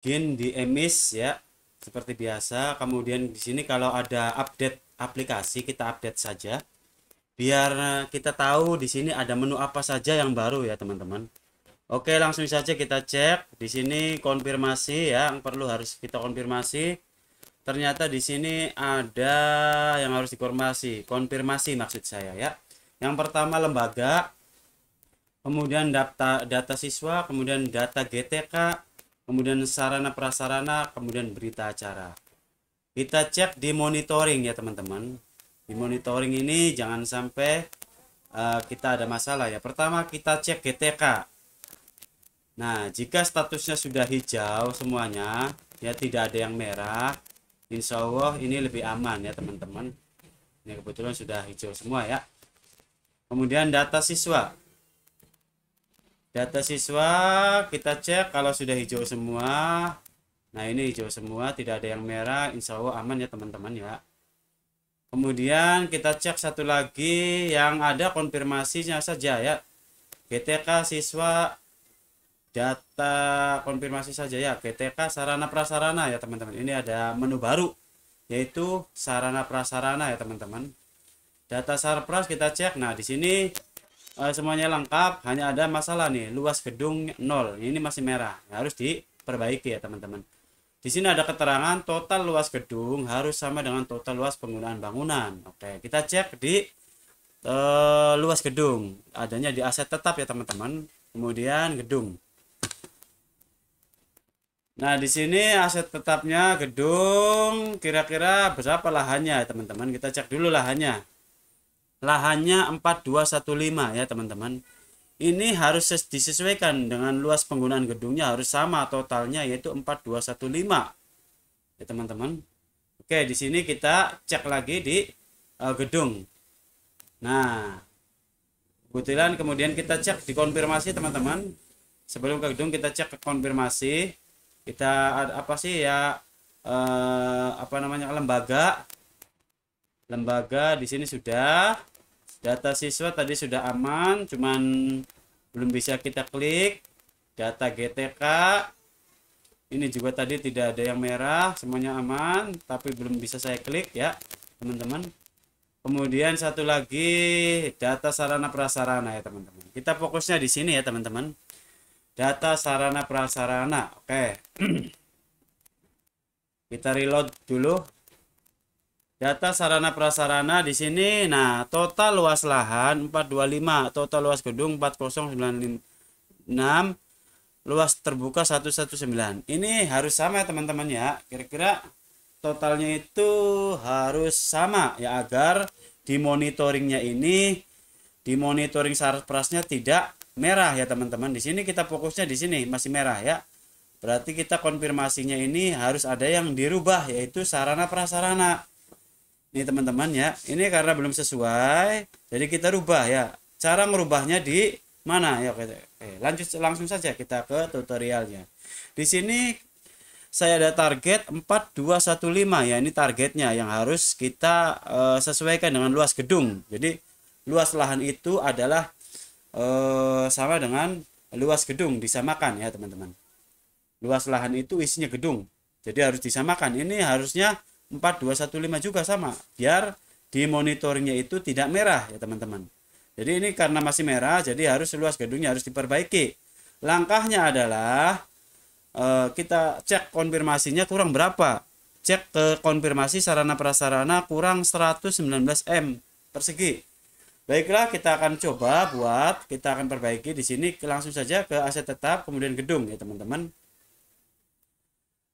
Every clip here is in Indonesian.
login di emis ya, seperti biasa. Kemudian di sini kalau ada update aplikasi, kita update saja biar kita tahu di sini ada menu apa saja yang baru ya teman-teman. Oke, langsung saja kita cek. Di sini konfirmasi ya, yang perlu harus kita konfirmasi. Ternyata di sini ada yang harus dikonfirmasi, konfirmasi maksud saya ya. Yang pertama lembaga, kemudian data siswa, kemudian data GTK, kemudian sarana prasarana, kemudian berita acara. Kita cek di monitoring ya teman-teman. Di monitoring ini jangan sampai kita ada masalah ya. Pertama kita cek GTK. Nah, jika statusnya sudah hijau semuanya, ya tidak ada yang merah, insya Allah ini lebih aman ya teman-teman. Ini kebetulan sudah hijau semua ya. Kemudian data siswa. Data siswa kita cek kalau sudah hijau semua. Nah, ini hijau semua, tidak ada yang merah, insya Allah aman ya teman-teman ya. Kemudian kita cek satu lagi yang ada konfirmasinya saja ya. GTK siswa data konfirmasi saja ya. GTK sarana prasarana ya teman-teman. Ini ada menu baru yaitu sarana prasarana ya teman-teman. Data sarpras kita cek. Nah, di sini semuanya lengkap, hanya ada masalah nih, luas gedung 0. Ini masih merah. Harus diperbaiki ya teman-teman. Di sini ada keterangan total luas gedung harus sama dengan total luas penggunaan bangunan. Oke, kita cek di luas gedung. Adanya di aset tetap ya teman-teman. Kemudian gedung. Nah, di sini aset tetapnya gedung kira-kira berapa lahannya, teman-teman? Kita cek dulu lahannya. Lahannya 4215 ya, teman-teman. Ini harus disesuaikan dengan luas penggunaan gedungnya, harus sama totalnya yaitu 4215. Ya, teman-teman. Oke, di sini kita cek lagi di gedung. Nah, kebetulan kemudian kita cek di konfirmasi, teman-teman. Sebelum ke gedung kita cek ke konfirmasi. Kita apa sih ya, apa namanya, lembaga di sini sudah. Data siswa tadi sudah aman, cuman belum bisa kita klik. Data GTK ini juga tadi tidak ada yang merah, semuanya aman, tapi belum bisa saya klik ya teman-teman. Kemudian satu lagi data sarana prasarana ya teman-teman. Kita fokusnya di sini ya teman-teman. Data sarana prasarana. Oke. Kita reload dulu. Data sarana prasarana di sini. Nah, total luas lahan 425, total luas gedung 4096, luas terbuka 119. Ini harus sama ya teman-teman ya. Kira-kira totalnya itu harus sama ya, agar di monitoringnya ini, di monitoring sarprasnya tidak merah ya teman-teman. Di sini kita fokusnya di sini masih merah ya. Berarti kita konfirmasinya ini harus ada yang dirubah yaitu sarana prasarana. Ini teman-teman ya. Ini karena belum sesuai, jadi kita rubah ya. Cara merubahnya di mana ya? Oke, lanjut langsung saja kita ke tutorialnya. Di sini saya ada target 4215 ya. Ini targetnya yang harus kita sesuaikan dengan luas gedung. Jadi luas lahan itu adalah sama dengan luas gedung, disamakan ya teman-teman. Luas lahan itu isinya gedung, jadi harus disamakan. Ini harusnya 4215 juga sama, biar di monitoringnya itu tidak merah ya teman-teman. Jadi ini karena masih merah, jadi harus luas gedungnya harus diperbaiki. Langkahnya adalah kita cek konfirmasinya kurang berapa. Cek ke konfirmasi sarana prasarana kurang 119 m persegi. Baiklah, kita akan coba kita akan perbaiki di sini. Langsung saja ke aset tetap, kemudian gedung ya teman-teman.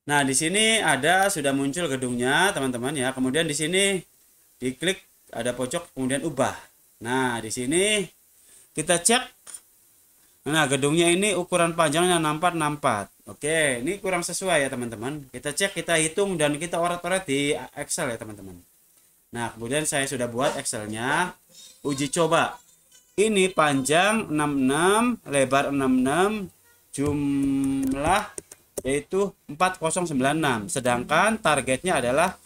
Nah, di sini sudah muncul gedungnya teman-teman ya. Kemudian di sini diklik ada pojok, kemudian ubah. Nah, di sini kita cek. Nah, gedungnya ini ukuran panjangnya 64. Oke, ini kurang sesuai ya teman-teman. Kita cek, kita hitung, dan kita oret-oret di Excel ya teman-teman. Nah, kemudian saya sudah buat Excelnya. Uji coba. Ini panjang 66, lebar 66, jumlah yaitu 4096. Sedangkan targetnya adalah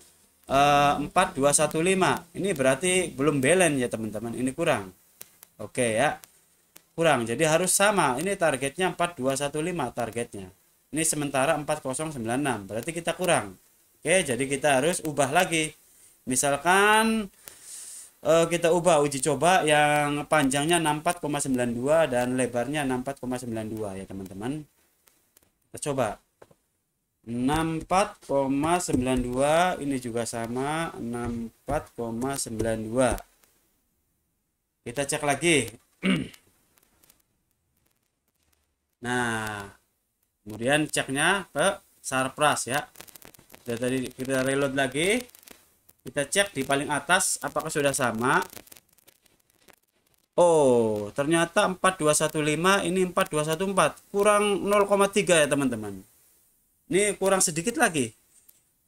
4215. Ini berarti belum balance ya teman-teman. Ini kurang. Oke ya. Kurang. Jadi harus sama. Ini targetnya 4215 targetnya. Ini sementara 4096, berarti kita kurang. Oke, jadi kita harus ubah lagi. Misalkan kita ubah uji coba yang panjangnya 64,92 dan lebarnya 64,92 ya teman-teman. Kita coba 64,92, ini juga sama 64,92. Kita cek lagi. Nah, kemudian ceknya ke Sarpras ya. Sudah tadi kita reload lagi. Kita cek di paling atas apakah sudah sama. Oh, ternyata 4215 ini 4214. Kurang 0,3 ya teman-teman. Ini kurang sedikit lagi.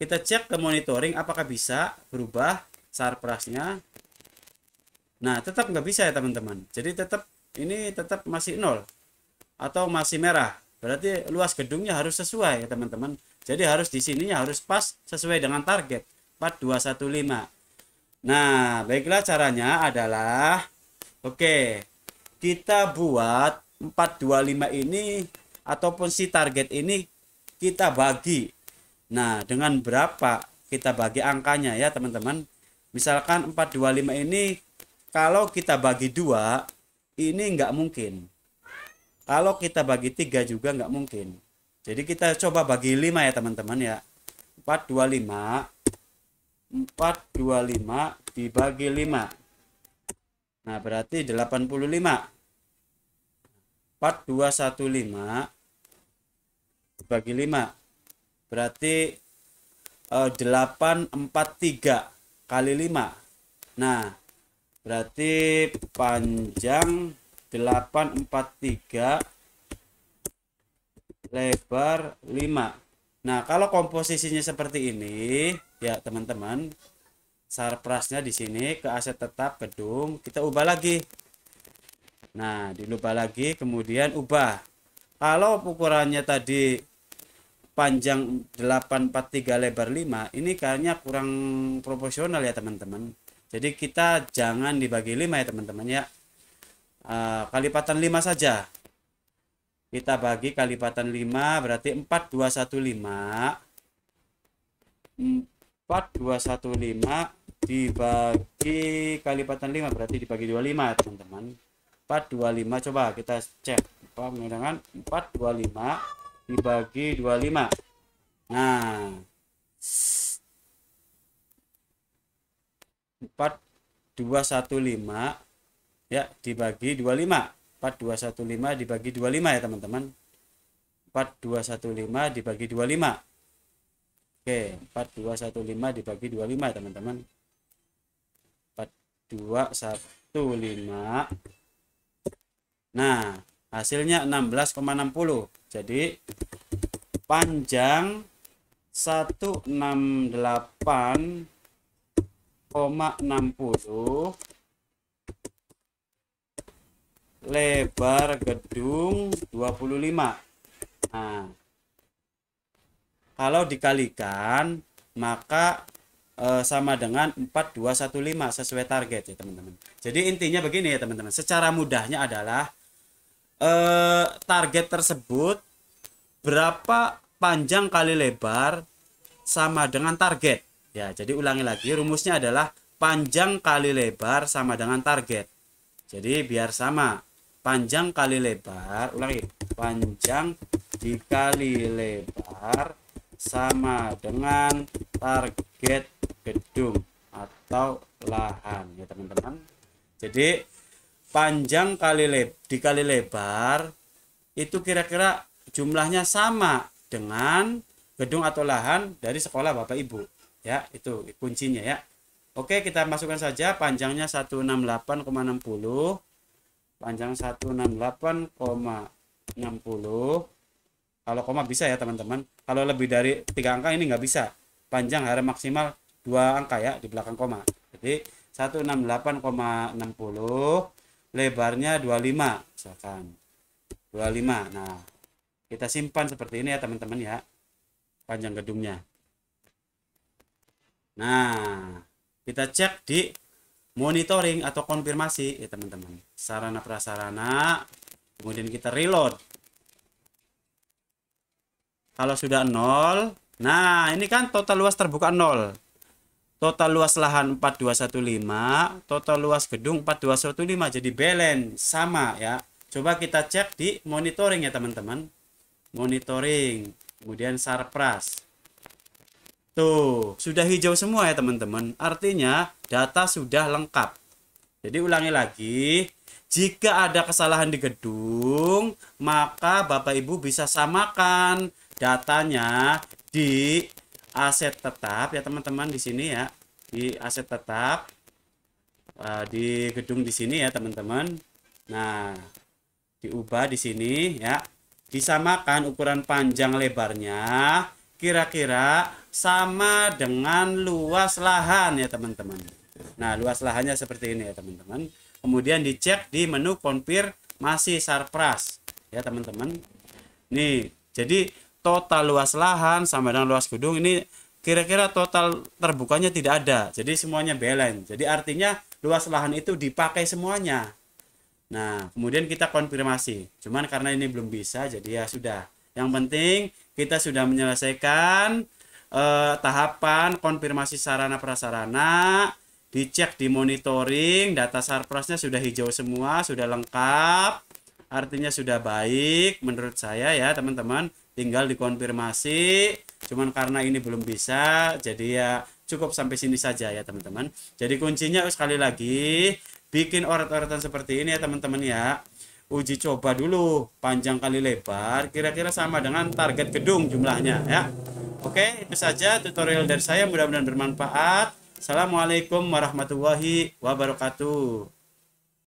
Kita cek ke monitoring apakah bisa berubah Sarprasnya. Nah, tetap nggak bisa ya teman-teman. Jadi ini tetap masih 0 atau masih merah. Berarti luas gedungnya harus sesuai ya teman-teman. Jadi harus di sininya harus pas sesuai dengan target 4215. Nah, baiklah, caranya adalah oke, kita buat 425 ini ataupun si target ini kita bagi. Nah, dengan berapa kita bagi angkanya ya teman-teman. Misalkan 425 ini kalau kita bagi 2 ini nggak mungkin. Kalau kita bagi 3 juga nggak mungkin. Jadi kita coba bagi 5 ya teman-teman ya. 425 dibagi 5. Nah, berarti 85. 4215 dibagi 5. Berarti 843 kali 5. Nah, berarti panjang 843, lebar 5. Nah, kalau komposisinya seperti ini ya teman-teman, Sarprasnya di sini ke aset tetap gedung kita ubah lagi. Nah, diubah lagi, kemudian ubah. Kalau ukurannya tadi panjang 843 lebar 5, ini kayaknya kurang proporsional ya teman-teman. Jadi kita jangan dibagi 5 ya teman-teman ya. Kalipatan 5 saja. Kita bagi kalipatan 5 berarti 4215. 4215 dibagi kalipatan 5 berarti dibagi 25 ya teman-teman. 425 coba kita cek apa menggunakan 425 dibagi 25. Nah, 4215 ya dibagi 25. 4215 dibagi 25 ya teman-teman. 4215 dibagi 25. Oke, 4215 dibagi 25 ya teman-teman. 4215. Nah, hasilnya 16,60. Jadi panjang 168,60, lebar gedung 25. Nah, kalau dikalikan maka sama dengan 4215 sesuai target ya teman-teman. Jadi intinya begini ya teman-teman. Secara mudahnya adalah target tersebut berapa panjang kali lebar sama dengan target. Ya, jadi ulangi lagi, rumusnya adalah panjang kali lebar sama dengan target. Jadi biar sama, panjang kali lebar, ulangi, panjang dikali lebar sama dengan target gedung atau lahan ya teman-teman. Jadi panjang dikali lebar itu kira-kira jumlahnya sama dengan gedung atau lahan dari sekolah Bapak Ibu ya, itu kuncinya ya. Oke, kita masukkan saja panjangnya 168,60, panjang 168,60. Kalau koma bisa ya teman-teman. Kalau lebih dari 3 angka ini nggak bisa. Panjang harus maksimal 2 angka ya di belakang koma. Jadi 168,60, lebarnya 25 misalkan. 25. Nah, kita simpan seperti ini ya teman-teman ya. Panjang gedungnya. Nah, kita cek di monitoring atau konfirmasi ya teman-teman. Sarana prasarana, kemudian kita reload. Kalau sudah 0, nah ini kan total luas terbuka 0. Total luas lahan 4215, total luas gedung 4215, jadi balance sama ya. Coba kita cek di monitoring ya teman-teman. Monitoring, kemudian sarpras. Tuh, sudah hijau semua ya teman-teman. Artinya data sudah lengkap. Jadi ulangi lagi, jika ada kesalahan di gedung, maka Bapak Ibu bisa samakan datanya di aset tetap ya teman-teman, di sini ya, di aset tetap di gedung di sini ya teman-teman. Nah, diubah di sini ya, disamakan ukuran panjang lebarnya kira-kira sama dengan luas lahan ya teman-teman. Nah, luas lahannya seperti ini ya teman-teman. Kemudian dicek di menu konfirmasi sarpras ya teman-teman. Nih, jadi total luas lahan sama dengan luas gedung, ini kira-kira total terbukanya tidak ada, jadi semuanya balance. Jadi artinya luas lahan itu dipakai semuanya. Nah, kemudian kita konfirmasi, cuman karena ini belum bisa, jadi ya sudah. Yang penting kita sudah menyelesaikan tahapan konfirmasi sarana prasarana, dicek di monitoring, data sarprasnya sudah hijau semua, sudah lengkap, artinya sudah baik menurut saya ya teman-teman. Tinggal dikonfirmasi, cuman karena ini belum bisa, jadi ya cukup sampai sini saja ya teman-teman. Jadi kuncinya sekali lagi, bikin oret-oretan seperti ini ya teman-teman ya. Uji coba dulu panjang kali lebar, kira-kira sama dengan target gedung jumlahnya ya. Oke, itu saja tutorial dari saya, mudah-mudahan bermanfaat. Assalamualaikum warahmatullahi wabarakatuh.